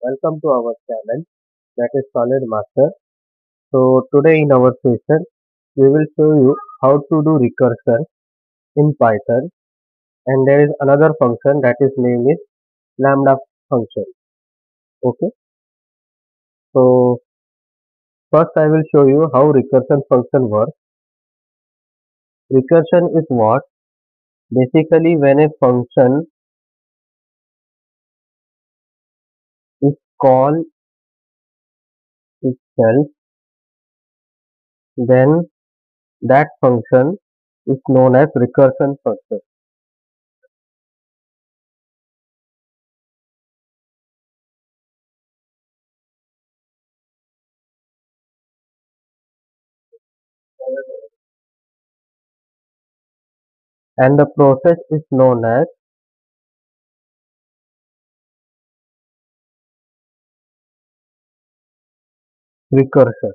Welcome to our channel, that is Solid Master. So today in our session we will show you how to do recursion in Python, and there is another function that is name is lambda function. Okay, so first I will show you how recursion function works. Recursion is what? Basically when a function is called itself, then that function is known as recursion function. And the process is known as recursion.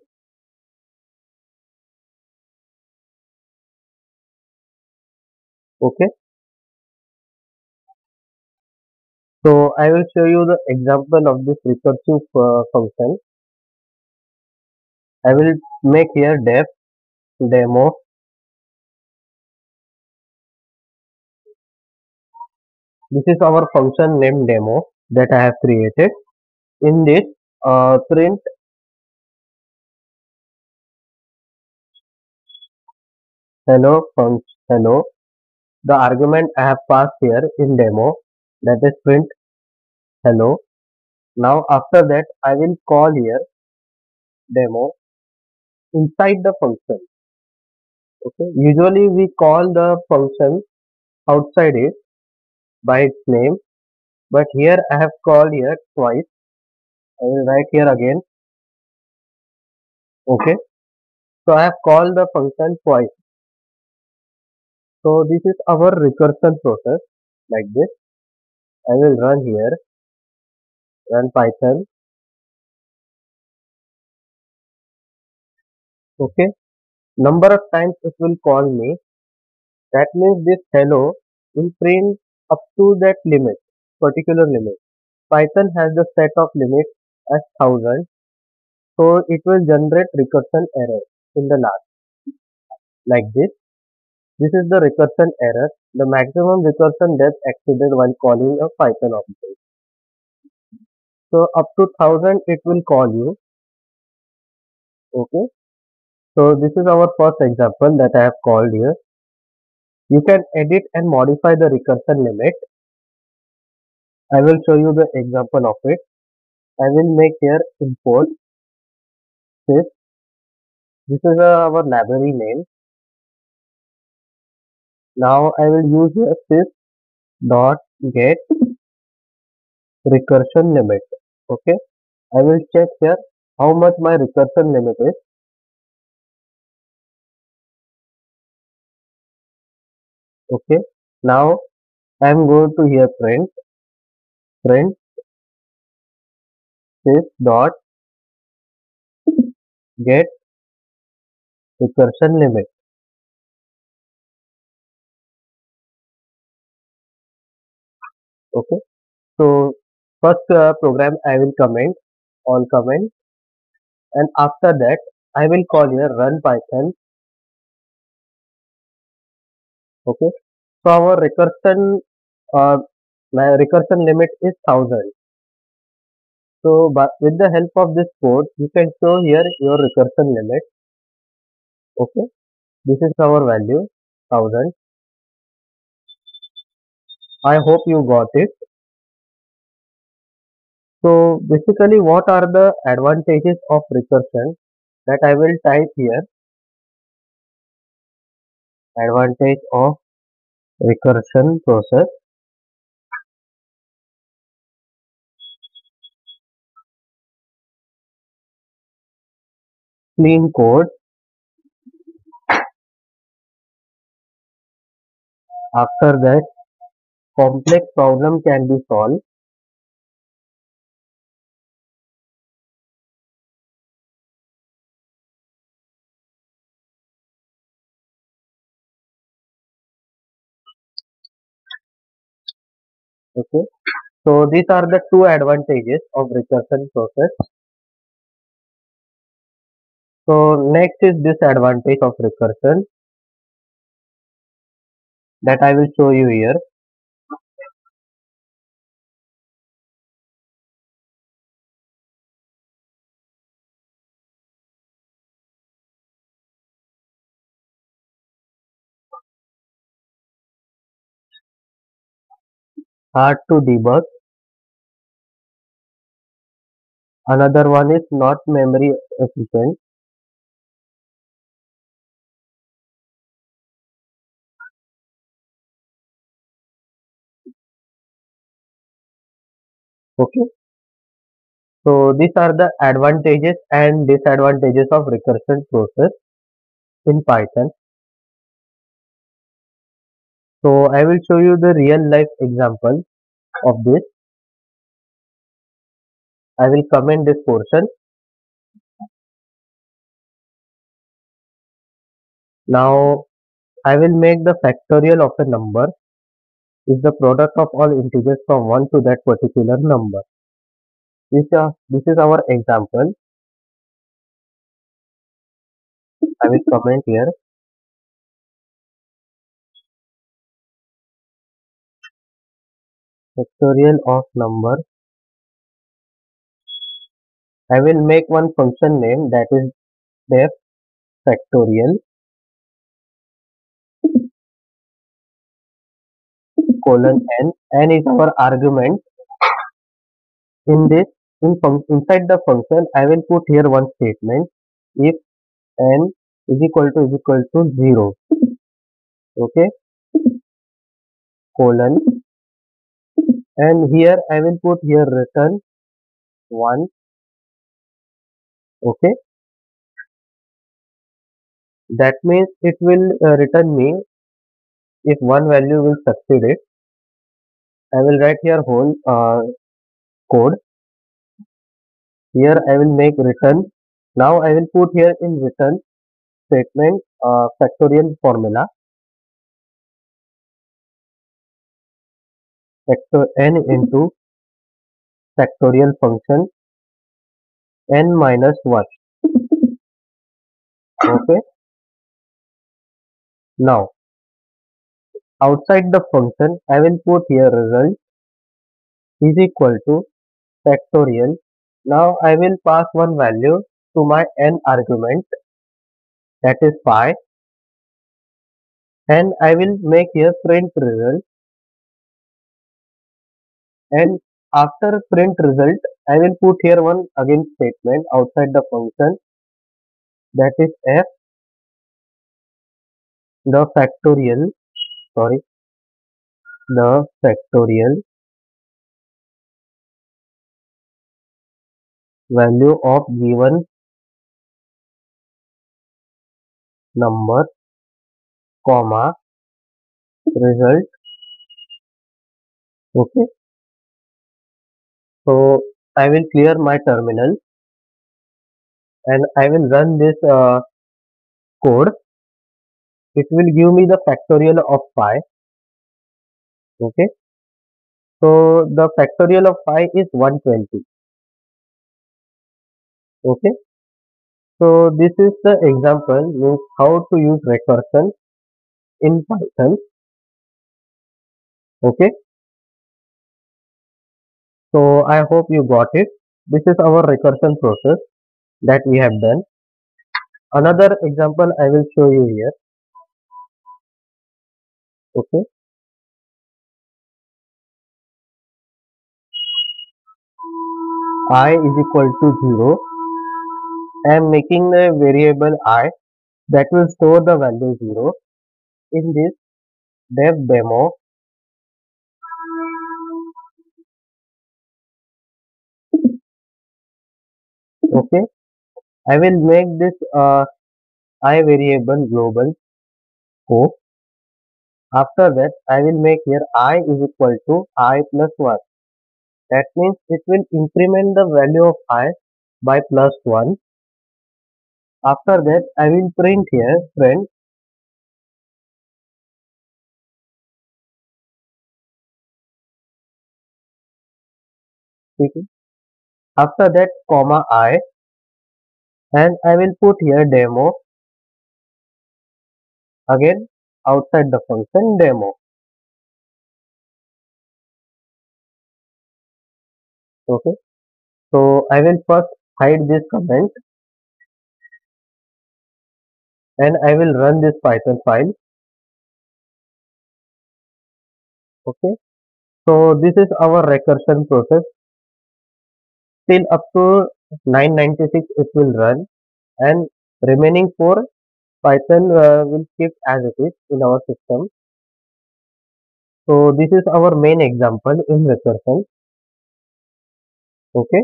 Okay, so I will show you the example of this recursive function. I will make here demo. This is our function named demo that I have created. In this, print hello function hello. The argument I have passed here in demo, that is print hello. Now after that I will call here demo inside the function. Okay. Usually we call the function outside it by its name, but here I have called here twice. I will write here again. Okay. So I have called the function twice. So this is our recursion process like this. I will run here, run Python. Okay. Number of times it will call me. That means this hello will print up to that limit, particular limit. Python has the set of limits as 1000. So it will generate recursion error in the last like this. This is the recursion error, the maximum recursion depth exceeded while calling a Python object. So up to 1000 it will call you. Okay. So this is our first example that I have called here. You can edit and modify the recursion limit. I will show you the example of it. I will make here import sys. This is our library name. Now I will use here sys dot get recursion limit. Okay. I will check here how much my recursion limit is. Okay. Now I am going to here print sys dot get recursion limit. Okay. So first program I will comment on comment, and after that I will call here run Python. Okay. So our uh, my recursion limit is 1000. So but with the help of this code you can show here your recursion limit. Okay. This is our value 1000. I hope you got it. So basically what are the advantages of recursion that I will type here. Advantage of recursion process. Clean code. After that complex problem can be solved. Okay. So these are the two advantages of recursion process. So next is disadvantage of recursion that I will show you here. Hard to debug. Another one is not memory efficient. Okay. So these are the advantages and disadvantages of recursion process in Python. So I will show you the real life example of this. I will comment this portion. Now I will make the factorial of a number is the product of all integers from 1 to that particular number. This is our example. I will comment here. Factorial of number. I will make one function name that is def factorial colon n. N is our argument. In this, inside the function, I will put here one statement. If n is equal to 0, okay, colon, and here I will put here return 1, okay. That means it will return me if one value will succeed it. I will write here whole code. Here I will make return. Now I will put here in return statement factorial formula factor n into factorial function n minus 1. Okay. Now outside the function I will put here result is equal to factorial. Now I will pass one value to my n argument, that is pi, and I will make here print result, and after print result I will put here one again statement outside the function, that is f the factorial, sorry, the factorial value of given number, comma, result. Okay. So I will clear my terminal and I will run this code. It will give me the factorial of pi. Okay. So the factorial of pi is 120. Okay. So this is the example means how to use recursion in Python. Okay. So I hope you got it. This is our recursion process that we have done. Another example I will show you here. Okay. I is equal to 0. I am making a variable I that will store the value 0 in this dev demo. Okay. I will make this I variable global scope. After that, I will make here I is equal to I plus 1. That means it will increment the value of I by plus 1. After that, I will print here, print Okay. After that, comma I, and I will put here demo again outside the function demo. Okay. So I will first hide this comment and I will run this Python file. Okay. So this is our recursion process. Till up to 996 it will run, and remaining 4 Python will keep as it is in our system. So this is our main example in recursion. Okay.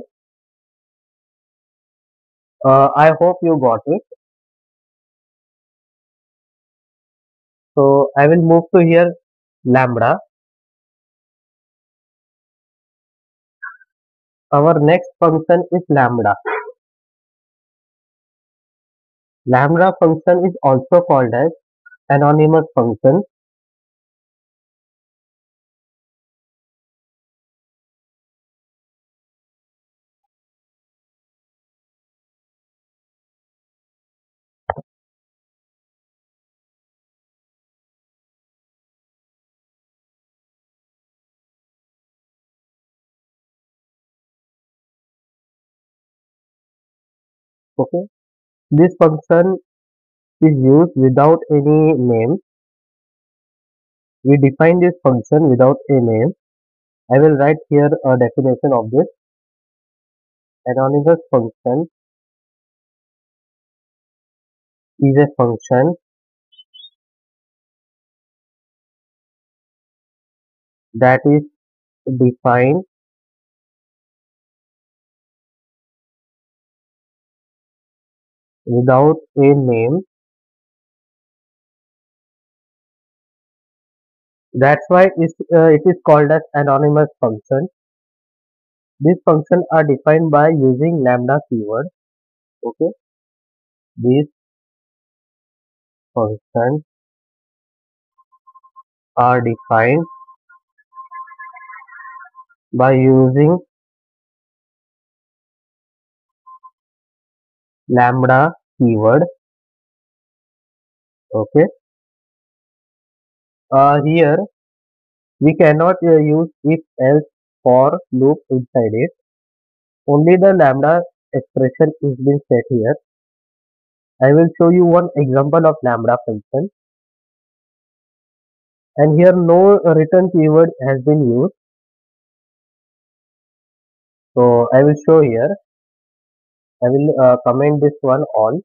I hope you got it. So I will move to here lambda. Our next function is lambda. Lambda function is also called as anonymous function. Okay. This function is used without any name. We define this function without a name. I will write here a definition of this. Anonymous function is a function that is defined without a name. That's why it is called as anonymous function. These functions are defined by using lambda keyword. Okay, these functions are defined by using lambda keyword. Okay, here we cannot use if else for loop inside it. Only the lambda expression is being set here. I will show you one example of lambda function, and here no return keyword has been used. So I will show here. I will comment this one all.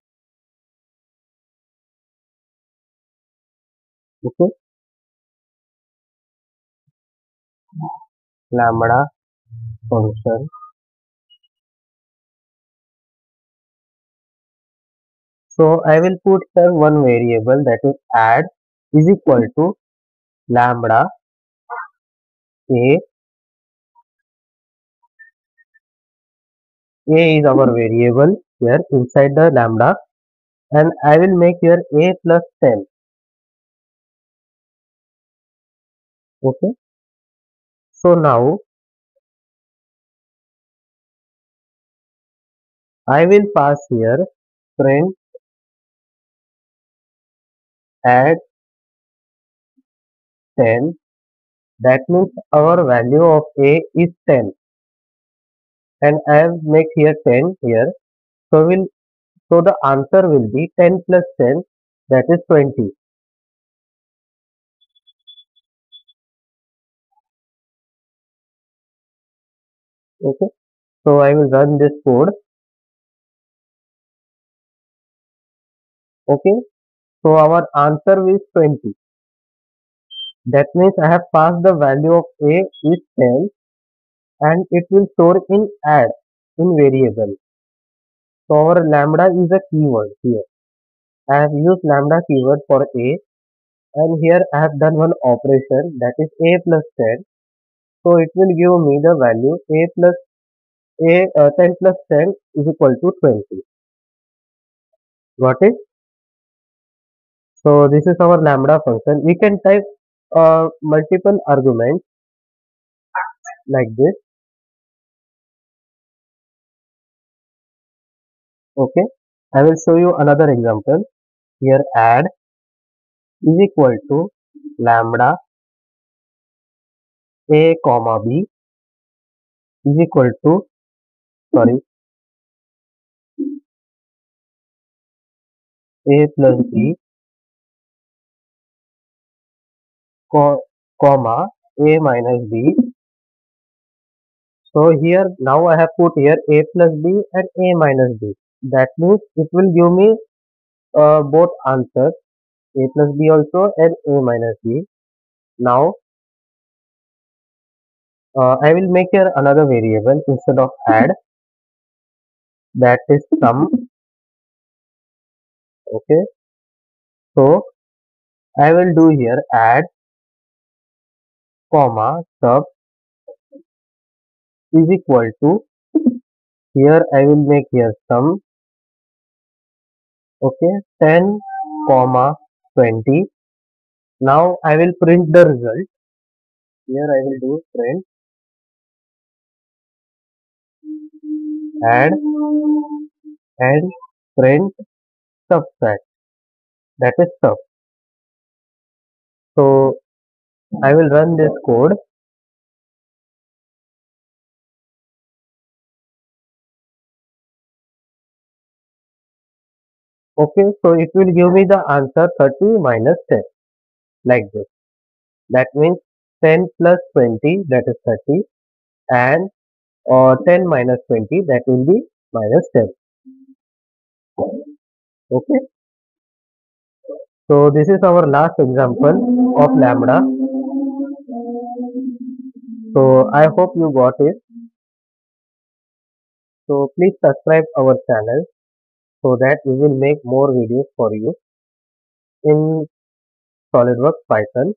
Okay, lambda function. So I will put here one variable, that is add is equal to lambda a. A is our variable here inside the lambda, and I will make here a plus 10. Okay. So now I will pass here print add 10. That means our value of a is 10, and I have make here 10 here. So the answer will be 10 plus 10, that is 20. Okay. So I will run this code. Okay. So our answer is 20. That means I have passed the value of a is 10, and it will store in add in variable. So our lambda is a keyword here. I have used lambda keyword for a, and here I have done one operation, that is a plus 10. So it will give me the value a plus a 10 plus 10 is equal to 20. Got it? So this is our lambda function. We can type multiple arguments like this. Okay, I will show you another example. Here add is equal to lambda a comma b is equal to, sorry, a plus b comma a minus b. So here now I have put here a plus b and a minus b. That means it will give me both answers, a plus b also and a minus b. Now I will make here another variable instead of add, that is sum. Okay, so I will do here add comma sub is equal to, here I will make here sum. Okay, 10 comma 20. Now I will print the result. Here I will do print add and print subtract, that is sub. So I will run this code. Okay, so it will give me the answer 30 minus 10, like this. That means 10 plus 20, that is 30, and 10 minus 20, that will be minus 10. Okay, so this is our last example of lambda. So I hope you got it. So please subscribe our channel so that we will make more videos for you in SolidWorks Python.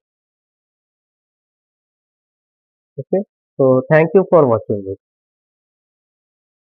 Okay, so thank you for watching this.